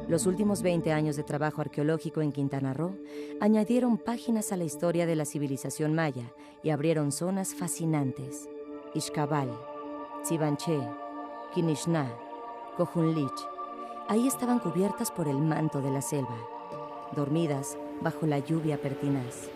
Los últimos 20 años de trabajo arqueológico en Quintana Roo añadieron páginas a la historia de la civilización maya y abrieron zonas fascinantes. Ixcabal, Tsibanché, Quinixná, Cojunlich. Ahí estaban cubiertas por el manto de la selva, dormidas bajo la lluvia pertinaz.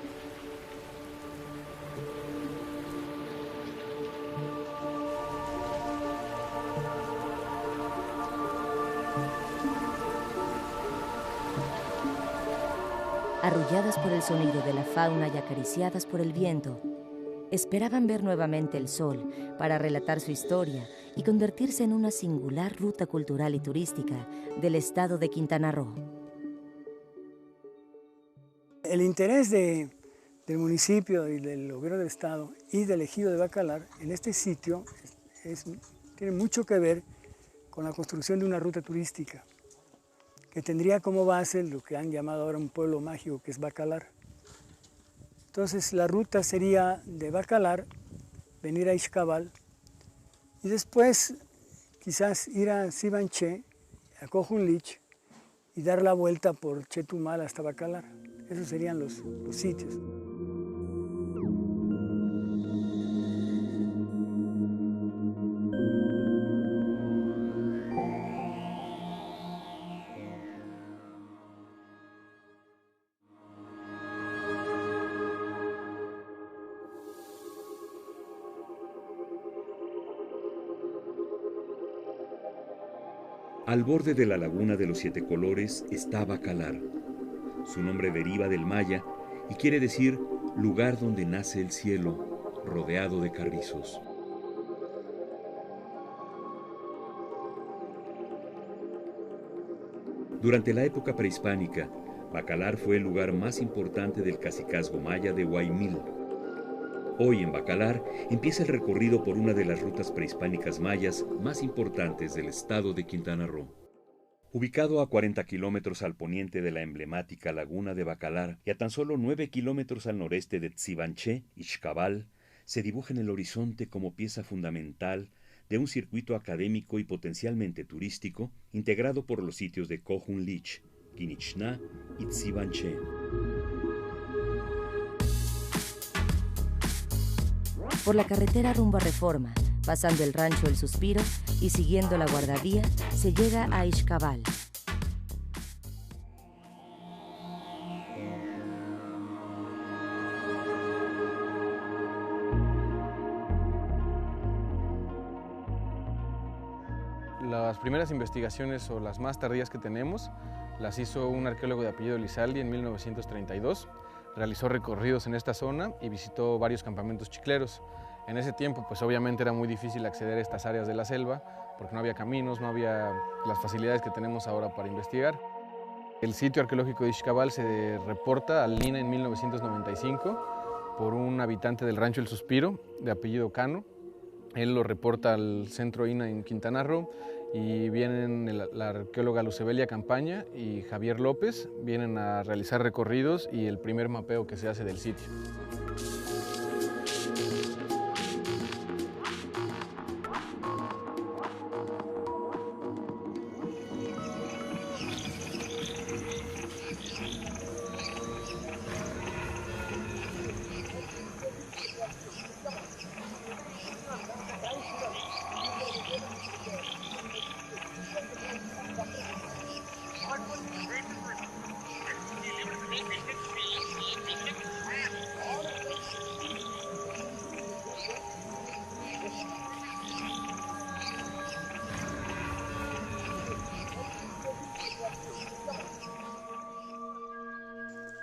Arrulladas por el sonido de la fauna y acariciadas por el viento, esperaban ver nuevamente el sol para relatar su historia y convertirse en una singular ruta cultural y turística del estado de Quintana Roo. El interés del municipio y del gobierno del estado y del ejido de Bacalar en este sitio tiene mucho que ver con la construcción de una ruta turística que tendría como base lo que han llamado ahora un pueblo mágico, que es Bacalar. Entonces la ruta sería de Bacalar, venir a Ixcabal y después quizás ir a Tsibanché, a Cojunlich y dar la vuelta por Chetumal hasta Bacalar. Esos serían los sitios. Al borde de la laguna de los Siete Colores está Bacalar. Su nombre deriva del maya y quiere decir lugar donde nace el cielo, rodeado de carrizos. Durante la época prehispánica, Bacalar fue el lugar más importante del cacicazgo maya de Huaymil. Hoy en Bacalar empieza el recorrido por una de las rutas prehispánicas mayas más importantes del estado de Quintana Roo. Ubicado a 40 kilómetros al poniente de la emblemática laguna de Bacalar y a tan solo 9 kilómetros al noreste de Tsibanché, Ixcabal, se dibuja en el horizonte como pieza fundamental de un circuito académico y potencialmente turístico integrado por los sitios de Cojunlich, Quinixná y Tsibanché. Por la carretera rumbo a Reforma, pasando el rancho El Suspiro y siguiendo la guardavía, se llega a Ixcabal. Las primeras investigaciones o las más tardías que tenemos las hizo un arqueólogo de apellido Lizaldi en 1932. Realizó recorridos en esta zona y visitó varios campamentos chicleros. En ese tiempo, pues obviamente era muy difícil acceder a estas áreas de la selva porque no había caminos, no había las facilidades que tenemos ahora para investigar. El sitio arqueológico de Ixcabal se reporta al INA en 1995 por un habitante del rancho El Suspiro, de apellido Cano. Él lo reporta al centro INA en Quintana Roo y vienen la arqueóloga Lucebelia Campaña y Javier López, vienen a realizar recorridos y el primer mapeo que se hace del sitio.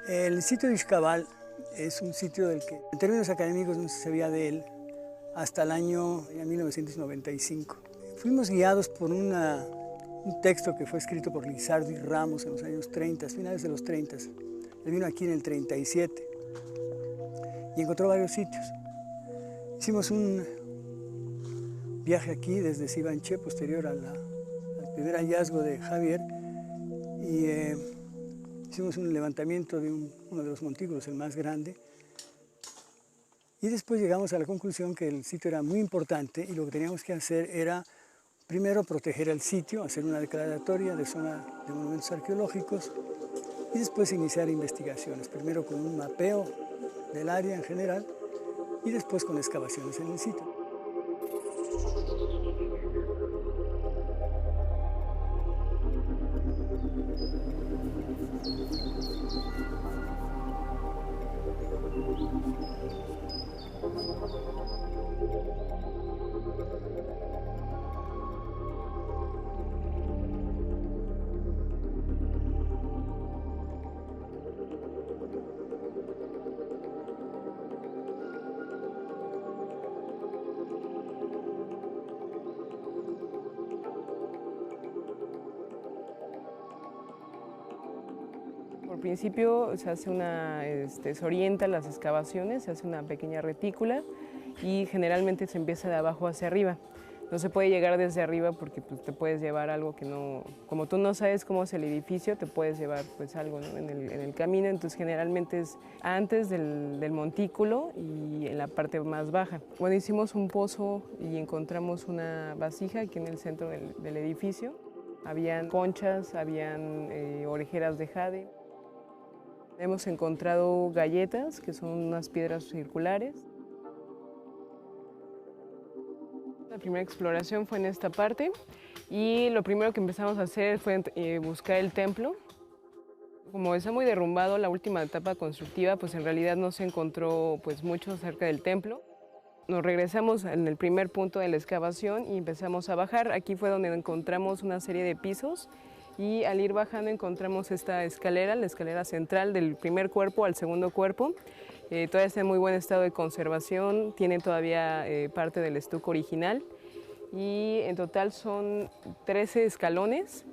El sitio de Ixcabal es un sitio del que, en términos académicos, no se sabía de él hasta el año 1995. Fuimos guiados por un texto que fue escrito por Lizardo y Ramos en los años 30, finales de los 30. Él vino aquí en el 37 y encontró varios sitios. Hicimos un viaje aquí desde Tsibanché, posterior al primer hallazgo de Javier, y hicimos un levantamiento de uno de los montículos, el más grande, Y después llegamos a la conclusión que el sitio era muy importante y lo que teníamos que hacer era primero proteger el sitio, hacer una declaratoria de zona de monumentos arqueológicos y después iniciar investigaciones, primero con un mapeo del área en general y después con excavaciones en el sitio. Por principio se hace se orienta las excavaciones, se hace una pequeña retícula y generalmente se empieza de abajo hacia arriba. No se puede llegar desde arriba porque pues, te puedes llevar algo que no, como tú no sabes cómo es el edificio, te puedes llevar pues algo, ¿no? en el camino, entonces generalmente es antes del montículo y en la parte más baja. Bueno, hicimos un pozo y encontramos una vasija aquí en el centro del edificio. Habían conchas, habían orejeras de jade. Hemos encontrado galletas, que son unas piedras circulares. La primera exploración fue en esta parte y lo primero que empezamos a hacer fue buscar el templo. Como está muy derrumbado la última etapa constructiva, pues en realidad no se encontró pues, mucho cerca del templo. Nos regresamos en el primer punto de la excavación y empezamos a bajar. Aquí fue donde encontramos una serie de pisos. Y al ir bajando encontramos esta escalera, la escalera central del primer cuerpo al segundo cuerpo. Todavía está en muy buen estado de conservación, tiene todavía parte del estuco original y en total son 13 escalones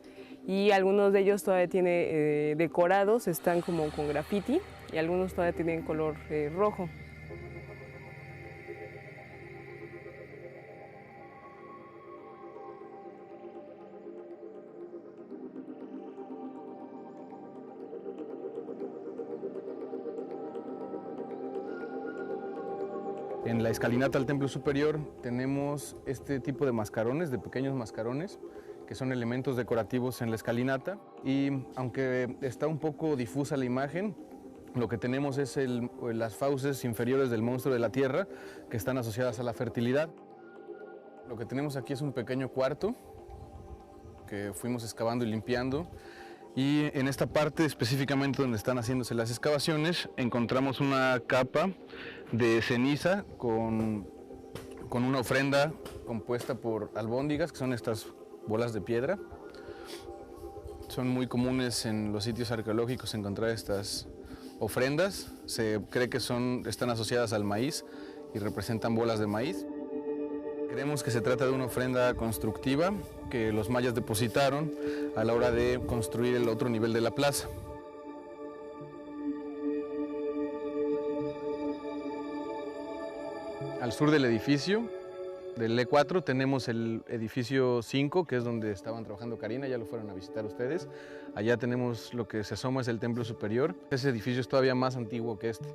y algunos de ellos todavía tienen decorados, están como con graffiti y algunos todavía tienen color rojo. En la escalinata al templo superior tenemos este tipo de mascarones, de pequeños mascarones, que son elementos decorativos en la escalinata. Y aunque está un poco difusa la imagen, lo que tenemos es las fauces inferiores del monstruo de la tierra, que están asociadas a la fertilidad. Lo que tenemos aquí es un pequeño cuarto que fuimos excavando y limpiando. Y en esta parte, específicamente donde están haciéndose las excavaciones, encontramos una capa de ceniza con una ofrenda compuesta por albóndigas, que son estas bolas de piedra. Son muy comunes en los sitios arqueológicos encontrar estas ofrendas. Se cree que están asociadas al maíz y representan bolas de maíz. Creemos que se trata de una ofrenda constructiva que los mayas depositaron a la hora de construir el otro nivel de la plaza. Al sur del edificio, del E4, tenemos el edificio 5, que es donde estaban trabajando Karina, ya lo fueron a visitar ustedes. Allá tenemos lo que se asoma es el templo superior. Ese edificio es todavía más antiguo que este.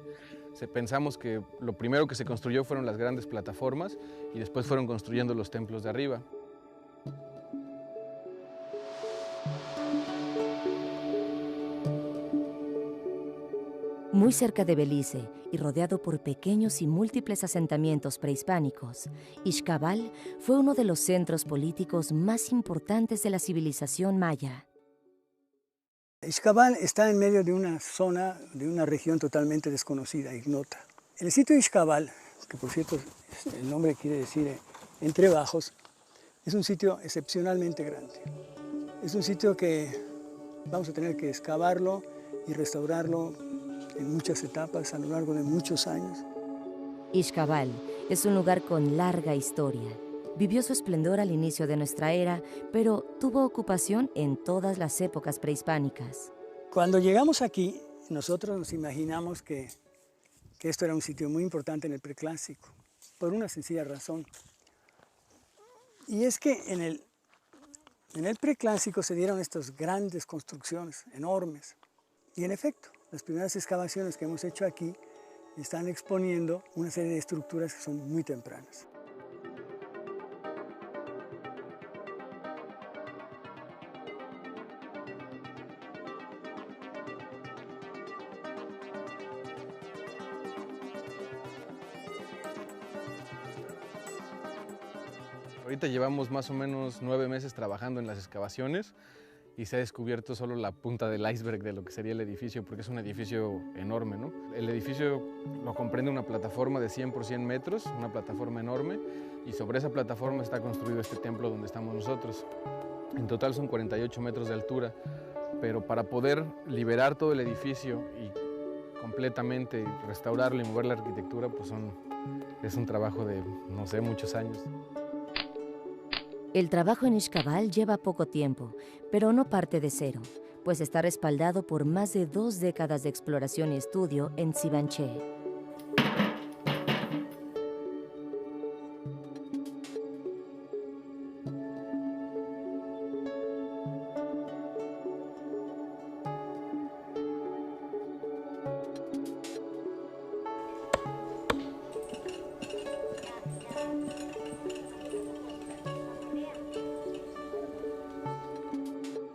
Pensamos que lo primero que se construyó fueron las grandes plataformas y después fueron construyendo los templos de arriba. Muy cerca de Belice y rodeado por pequeños y múltiples asentamientos prehispánicos, Ixcabal fue uno de los centros políticos más importantes de la civilización maya. Ixcabal está en medio de una zona, de una región totalmente desconocida, ignota. El sitio Ixcabal, que por cierto el nombre quiere decir entre bajos, es un sitio excepcionalmente grande. Es un sitio que vamos a tener que excavarlo y restaurarlo en muchas etapas a lo largo de muchos años. Ixcabal es un lugar con larga historia. Vivió su esplendor al inicio de nuestra era, pero tuvo ocupación en todas las épocas prehispánicas. Cuando llegamos aquí, nosotros nos imaginamos que esto era un sitio muy importante en el preclásico, por una sencilla razón. Y es que en el preclásico se dieron estas grandes construcciones, enormes. Y en efecto, las primeras excavaciones que hemos hecho aquí y están exponiendo una serie de estructuras que son muy tempranas. Ahorita llevamos más o menos 9 meses trabajando en las excavaciones y se ha descubierto solo la punta del iceberg de lo que sería el edificio, porque es un edificio enorme, ¿no? El edificio lo comprende una plataforma de 100 por 100 metros, una plataforma enorme, y sobre esa plataforma está construido este templo donde estamos nosotros. En total son 48 metros de altura, pero para poder liberar todo el edificio y completamente restaurarlo y mover la arquitectura, pues es un trabajo de, no sé, muchos años. El trabajo en Izhcaval lleva poco tiempo, pero no parte de cero, pues está respaldado por más de 2 décadas de exploración y estudio en Tsibanché.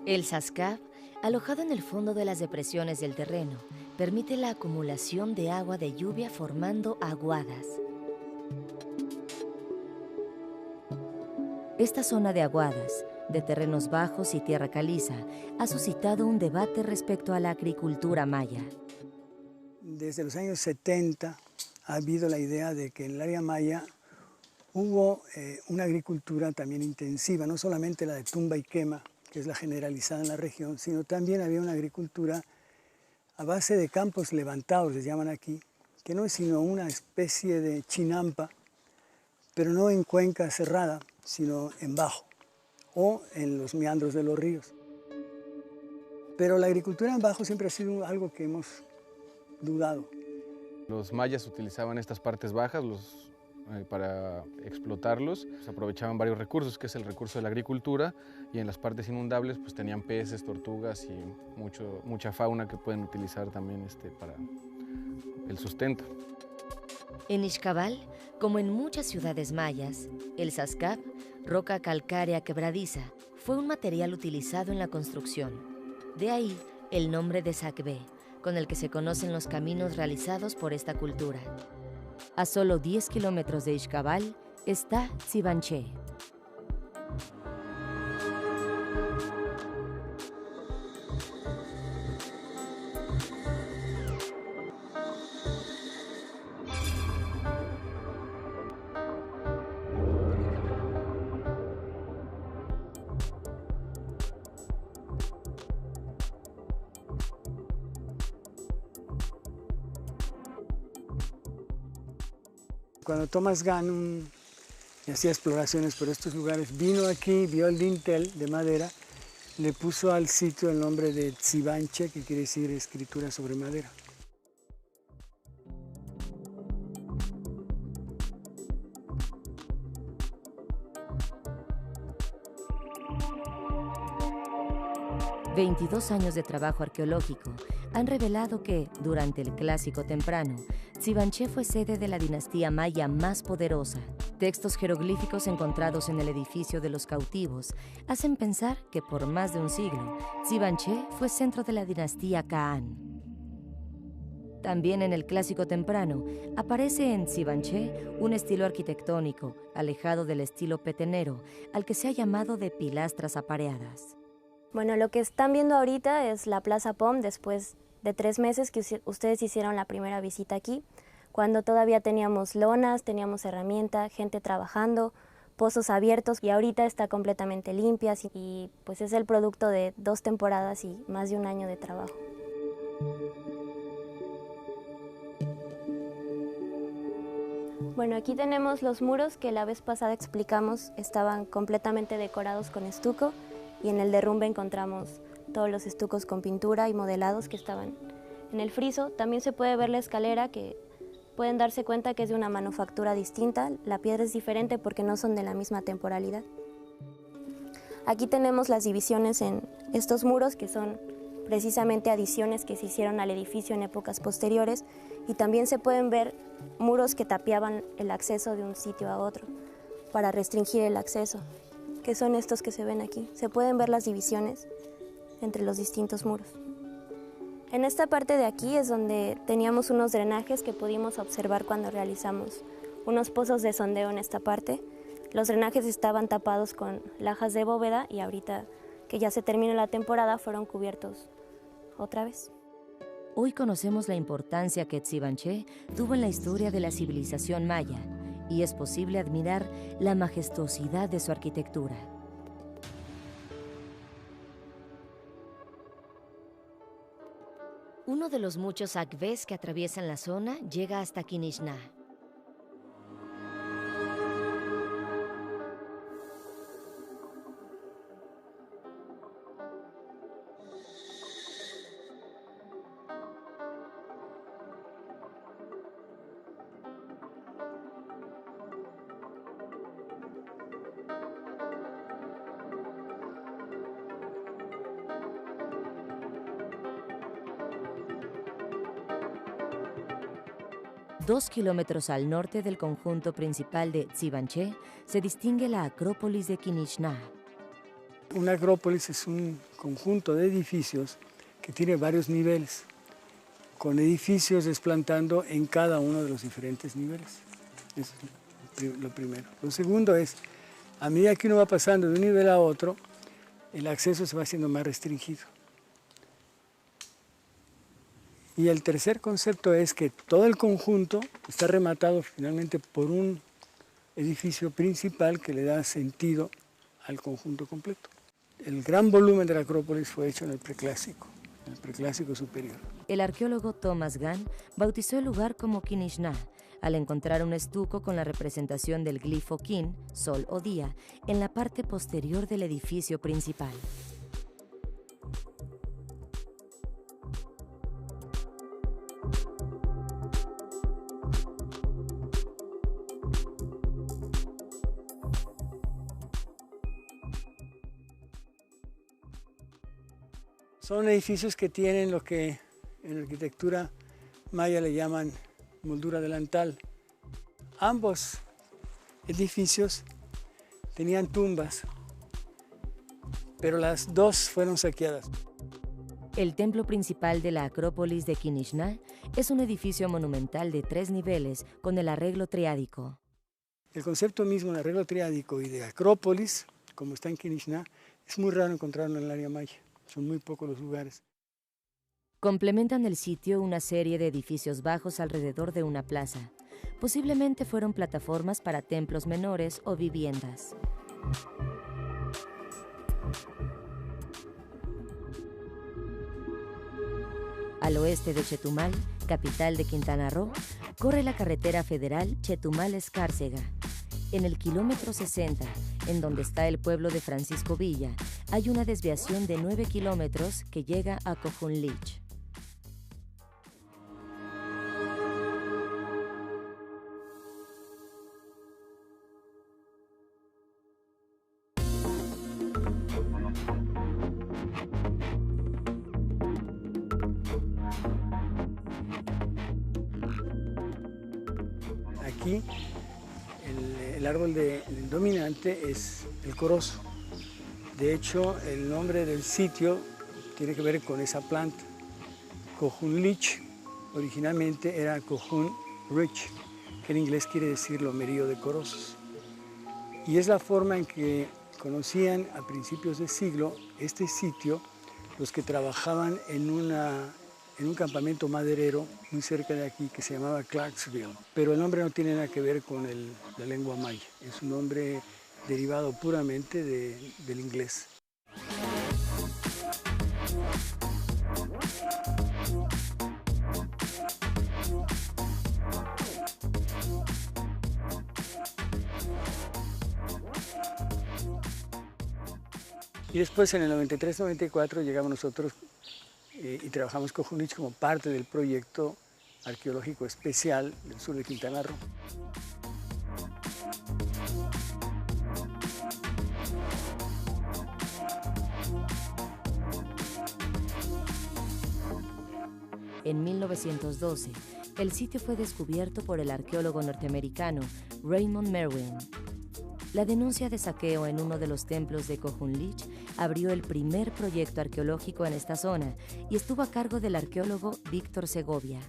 El Sascab, alojado en el fondo de las depresiones del terreno, permite la acumulación de agua de lluvia formando aguadas. Esta zona de aguadas, de terrenos bajos y tierra caliza, ha suscitado un debate respecto a la agricultura maya. Desde los años 70 ha habido la idea de que en el área maya hubo una agricultura también intensiva, no solamente la de tumba y quema, que es la generalizada en la región, sino también había una agricultura a base de campos levantados, les llaman aquí, que no es sino una especie de chinampa, pero no en cuenca cerrada, sino en bajo o en los meandros de los ríos. Pero la agricultura en bajo siempre ha sido algo que hemos dudado. Los mayas utilizaban estas partes bajas para explotarlos. Pues aprovechaban varios recursos, que es el recurso de la agricultura, y en las partes inundables pues tenían peces, tortugas y mucha fauna que pueden utilizar también para el sustento. En Izhcaval, como en muchas ciudades mayas, el Sascab, roca calcárea quebradiza, fue un material utilizado en la construcción. De ahí el nombre de Sacbé, con el que se conocen los caminos realizados por esta cultura. A solo 10 kilómetros de Izhcaval está Tsibanché. Cuando Thomas Gann hacía exploraciones por estos lugares, vino aquí, vio el dintel de madera, le puso al sitio el nombre de Tsibanché, que quiere decir escritura sobre madera. ...22 años de trabajo arqueológico han revelado que, durante el Clásico Temprano, Tsibanché fue sede de la dinastía maya más poderosa. Textos jeroglíficos encontrados en el edificio de los cautivos hacen pensar que por más de un siglo, Tsibanché fue centro de la dinastía Ka'an. También en el Clásico Temprano aparece en Tsibanché un estilo arquitectónico alejado del estilo petenero, al que se ha llamado de pilastras apareadas. Bueno, lo que están viendo ahorita es la Plaza POM después de 3 meses que ustedes hicieron la primera visita aquí, cuando todavía teníamos lonas, teníamos herramienta, gente trabajando, pozos abiertos, y ahorita está completamente limpia y pues es el producto de 2 temporadas y más de un año de trabajo. Bueno, aquí tenemos los muros que la vez pasada explicamos estaban completamente decorados con estuco, y en el derrumbe encontramos todos los estucos con pintura y modelados que estaban en el friso. También se puede ver la escalera, que pueden darse cuenta que es de una manufactura distinta. La piedra es diferente porque no son de la misma temporalidad. Aquí tenemos las divisiones en estos muros, que son precisamente adiciones que se hicieron al edificio en épocas posteriores, Y también se pueden ver muros que tapiaban el acceso de un sitio a otro para restringir el acceso, que son estos que se ven aquí. Se pueden ver las divisiones entre los distintos muros. En esta parte de aquí es donde teníamos unos drenajes que pudimos observar cuando realizamos unos pozos de sondeo en esta parte. Los drenajes estaban tapados con lajas de bóveda y ahorita que ya se terminó la temporada fueron cubiertos otra vez. Hoy conocemos la importancia que Tsibanché tuvo en la historia de la civilización maya y es posible admirar la majestuosidad de su arquitectura. Uno de los muchos akvés que atraviesan la zona llega hasta Kinishná. Dos kilómetros al norte del conjunto principal de Tsibanché se distingue la Acrópolis de Kinishná. Una acrópolis es un conjunto de edificios que tiene varios niveles, con edificios desplantando en cada uno de los diferentes niveles. Eso es lo primero. Lo segundo es, a medida que uno va pasando de un nivel a otro, el acceso se va haciendo más restringido. Y el tercer concepto es que todo el conjunto está rematado finalmente por un edificio principal que le da sentido al conjunto completo. El gran volumen de la Acrópolis fue hecho en el Preclásico superior. El arqueólogo Thomas Gahn bautizó el lugar como Kinishná al encontrar un estuco con la representación del glifo Kin, sol o día, en la parte posterior del edificio principal. Son edificios que tienen lo que en arquitectura maya le llaman moldura delantal. Ambos edificios tenían tumbas, pero las dos fueron saqueadas. El templo principal de la Acrópolis de Kinishná es un edificio monumental de 3 niveles con el arreglo triádico. El concepto mismo de arreglo triádico y de Acrópolis, como está en Kinishná, es muy raro encontrarlo en el área maya. Son muy pocos los lugares. Complementan el sitio una serie de edificios bajos alrededor de una plaza. Posiblemente fueron plataformas para templos menores o viviendas. Al oeste de Chetumal, capital de Quintana Roo, corre la carretera federal Chetumal-Escárcega. En el kilómetro 60, en donde está el pueblo de Francisco Villa, hay una desviación de 9 kilómetros que llega a Cojunelich. Aquí el árbol dominante es el corozo. De hecho, el nombre del sitio tiene que ver con esa planta. Cojunelich originalmente era Cojunelich, que en inglés quiere decir lomerío de corozos. Y es la forma en que conocían a principios de siglo este sitio los que trabajaban en un campamento maderero muy cerca de aquí que se llamaba Clarksville. Pero el nombre no tiene nada que ver con la lengua maya, es un nombre derivado puramente del inglés. Y después en el 93-94 llegamos nosotros y trabajamos con Cojunelich como parte del proyecto arqueológico especial del sur de Quintana Roo. En 1912, el sitio fue descubierto por el arqueólogo norteamericano Raymond Merwin. La denuncia de saqueo en uno de los templos de Cojunelich abrió el primer proyecto arqueológico en esta zona y estuvo a cargo del arqueólogo Víctor Segovia.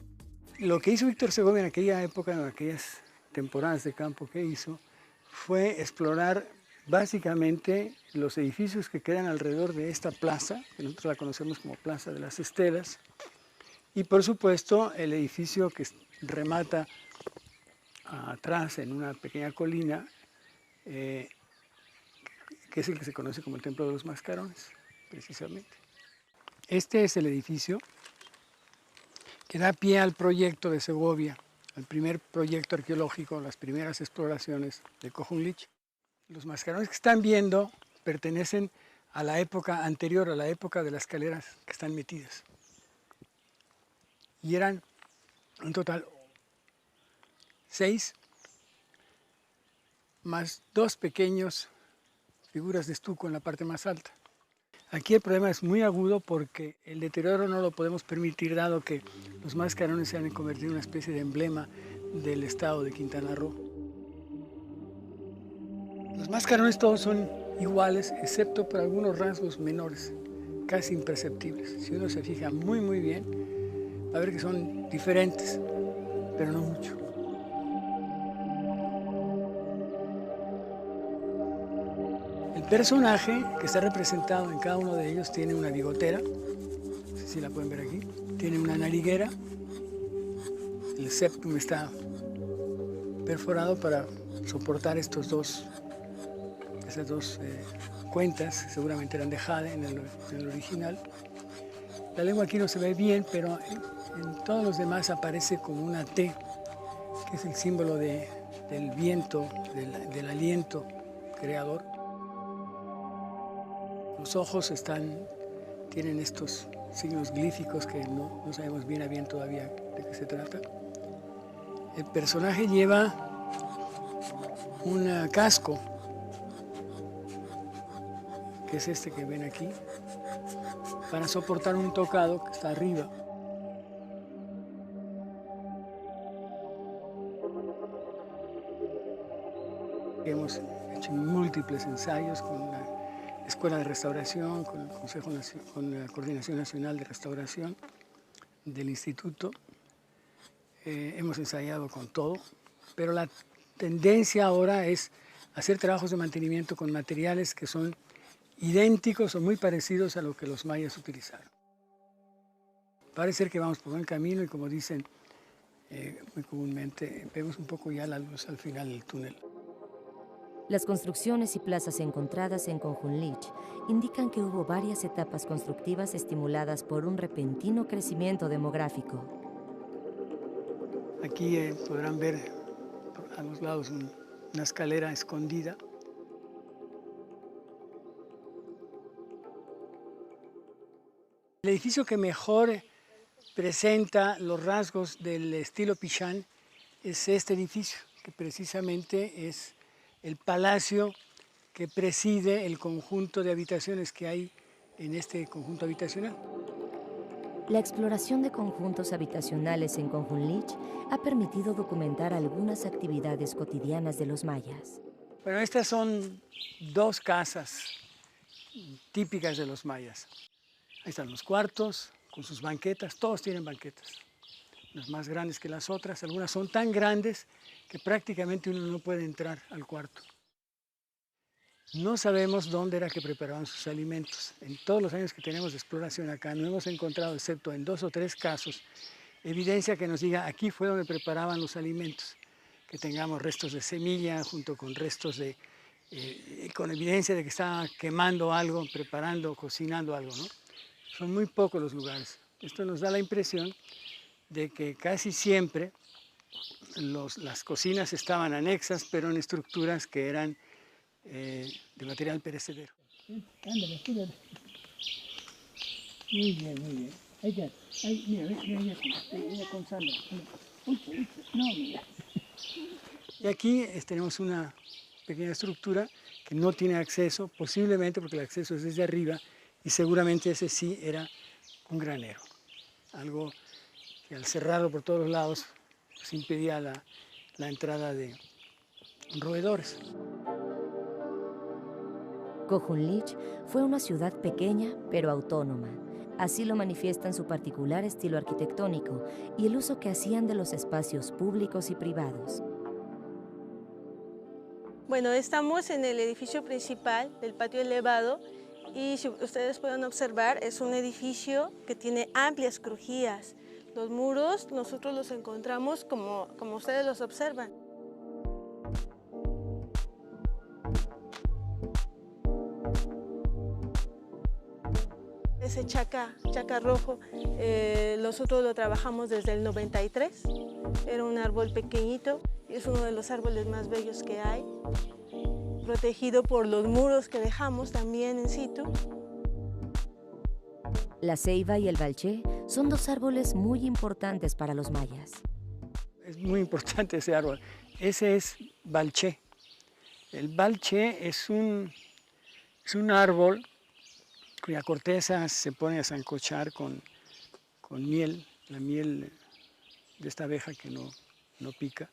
Lo que hizo Víctor Segovia en aquella época, en aquellas temporadas de campo que hizo, fue explorar básicamente los edificios que quedan alrededor de esta plaza, que nosotros la conocemos como Plaza de las Estelas, y por supuesto el edificio que remata atrás en una pequeña colina, que es el que se conoce como el Templo de los Mascarones, precisamente. Este es el edificio que da pie al proyecto de Segovia, al primer proyecto arqueológico, las primeras exploraciones de Cojunelich. Los mascarones que están viendo pertenecen a la época anterior, a la época de las escaleras que están metidas. Y eran en total 6, más 2 pequeños figuras de estuco en la parte más alta. Aquí el problema es muy agudo porque el deterioro no lo podemos permitir, dado que los mascarones se han convertido en una especie de emblema del estado de Quintana Roo. Los mascarones todos son iguales, excepto por algunos rasgos menores, casi imperceptibles. Si uno se fija muy bien, va a ver que son diferentes, pero no mucho. El personaje que está representado en cada uno de ellos tiene una bigotera, no sé si la pueden ver aquí, tiene una nariguera, el septum está perforado para soportar esas dos cuentas, que seguramente eran de jade en el original. La lengua aquí no se ve bien, pero en todos los demás aparece como una T, que es el símbolo del viento, del aliento creador. Los ojos tienen estos signos glíficos que no sabemos bien a bien todavía de qué se trata. El personaje lleva un casco, que es este que ven aquí, para soportar un tocado que está arriba. Hemos hecho múltiples ensayos con la Escuela de Restauración, con el Consejo con la Coordinación Nacional de Restauración del Instituto. Hemos ensayado con todo, pero la tendencia ahora es hacer trabajos de mantenimiento con materiales que son idénticos o muy parecidos a lo que los mayas utilizaron. Parece ser que vamos por buen camino y, como dicen muy comúnmente, vemos un poco ya la luz al final del túnel. Las construcciones y plazas encontradas en Cojunelich indican que hubo varias etapas constructivas estimuladas por un repentino crecimiento demográfico. Aquí podrán ver a los lados una escalera escondida. El edificio que mejor presenta los rasgos del estilo Pichán es este edificio, que precisamente es el palacio que preside el conjunto de habitaciones que hay en este conjunto habitacional. La exploración de conjuntos habitacionales en Cojunelich ha permitido documentar algunas actividades cotidianas de los mayas. Bueno, estas son 2 casas típicas de los mayas. Ahí están los cuartos con sus banquetas, todos tienen banquetas, unas más grandes que las otras, algunas son tan grandes que prácticamente uno no puede entrar al cuarto. No sabemos dónde era que preparaban sus alimentos. En todos los años que tenemos de exploración acá no hemos encontrado, excepto en 2 o 3 casos, evidencia que nos diga aquí fue donde preparaban los alimentos, que tengamos restos de semilla junto con restos con evidencia de que estaban quemando algo, preparando, cocinando algo, ¿no? Son muy pocos los lugares. Esto nos da la impresión de que casi siempre las cocinas estaban anexas, pero en estructuras que eran de material perecedero. Ándale, ándale. Muy bien. Mira con Sandra. No, mira. Y aquí tenemos una pequeña estructura que no tiene acceso, posiblemente porque el acceso es desde arriba, y seguramente ese sí era un granero. Algo que al cerrarlo por todos los lados pues impedía la entrada de roedores. Cojunelich fue una ciudad pequeña pero autónoma. Así lo manifiestan su particular estilo arquitectónico y el uso que hacían de los espacios públicos y privados. Bueno, estamos en el edificio principal del patio elevado y si ustedes pueden observar es un edificio que tiene amplias crujías. Los muros nosotros los encontramos como ustedes los observan. Ese chaca rojo, nosotros lo trabajamos desde el 93, era un árbol pequeñito, es uno de los árboles más bellos que hay, protegido por los muros que dejamos también in situ. La ceiba y el balché son dos árboles muy importantes para los mayas. Es muy importante ese árbol, ese es balché. El balché es un árbol cuya corteza se pone a sancochar con miel, la miel de esta abeja que no pica.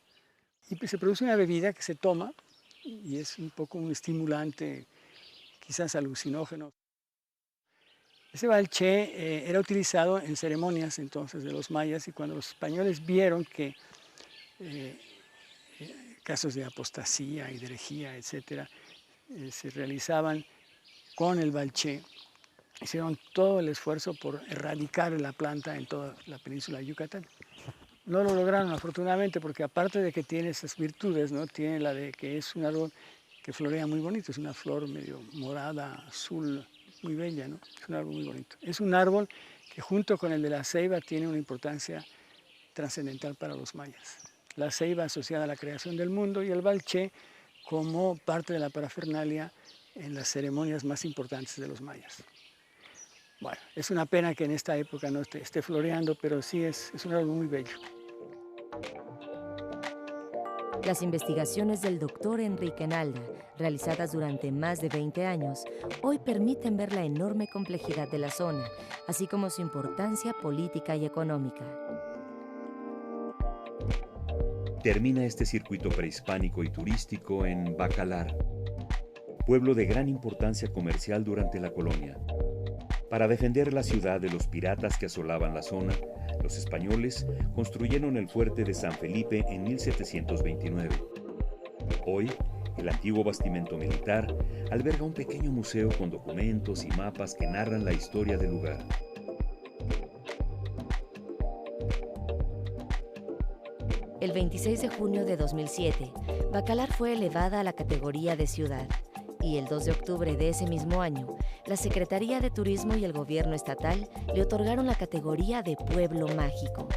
Y pues se produce una bebida que se toma y es un poco un estimulante, quizás alucinógeno. Ese balché era utilizado en ceremonias entonces de los mayas y cuando los españoles vieron que casos de apostasía y de herejía, etcétera, se realizaban con el balché, hicieron todo el esfuerzo por erradicar la planta en toda la península de Yucatán. No lo lograron afortunadamente porque aparte de que tiene esas virtudes, ¿no? Tiene la de que es un árbol que florea muy bonito, es una flor medio morada, azul, muy bella, ¿no? Es un árbol muy bonito. Es un árbol que junto con el de la ceiba tiene una importancia trascendental para los mayas. La ceiba asociada a la creación del mundo y el balché como parte de la parafernalia en las ceremonias más importantes de los mayas. Bueno, es una pena que en esta época no esté floreando, pero sí es un árbol muy bello. Las investigaciones del doctor Enrique Nalda, realizadas durante más de 20 años, hoy permiten ver la enorme complejidad de la zona, así como su importancia política y económica. Termina este circuito prehispánico y turístico en Bacalar, pueblo de gran importancia comercial durante la colonia. Para defender la ciudad de los piratas que asolaban la zona, los españoles construyeron el fuerte de San Felipe en 1729. Hoy, el antiguo bastimento militar alberga un pequeño museo con documentos y mapas que narran la historia del lugar. El 26 de junio de 2007, Bacalar fue elevada a la categoría de ciudad. Y el 2 de octubre de ese mismo año, la Secretaría de Turismo y el Gobierno Estatal le otorgaron la categoría de Pueblo Mágico.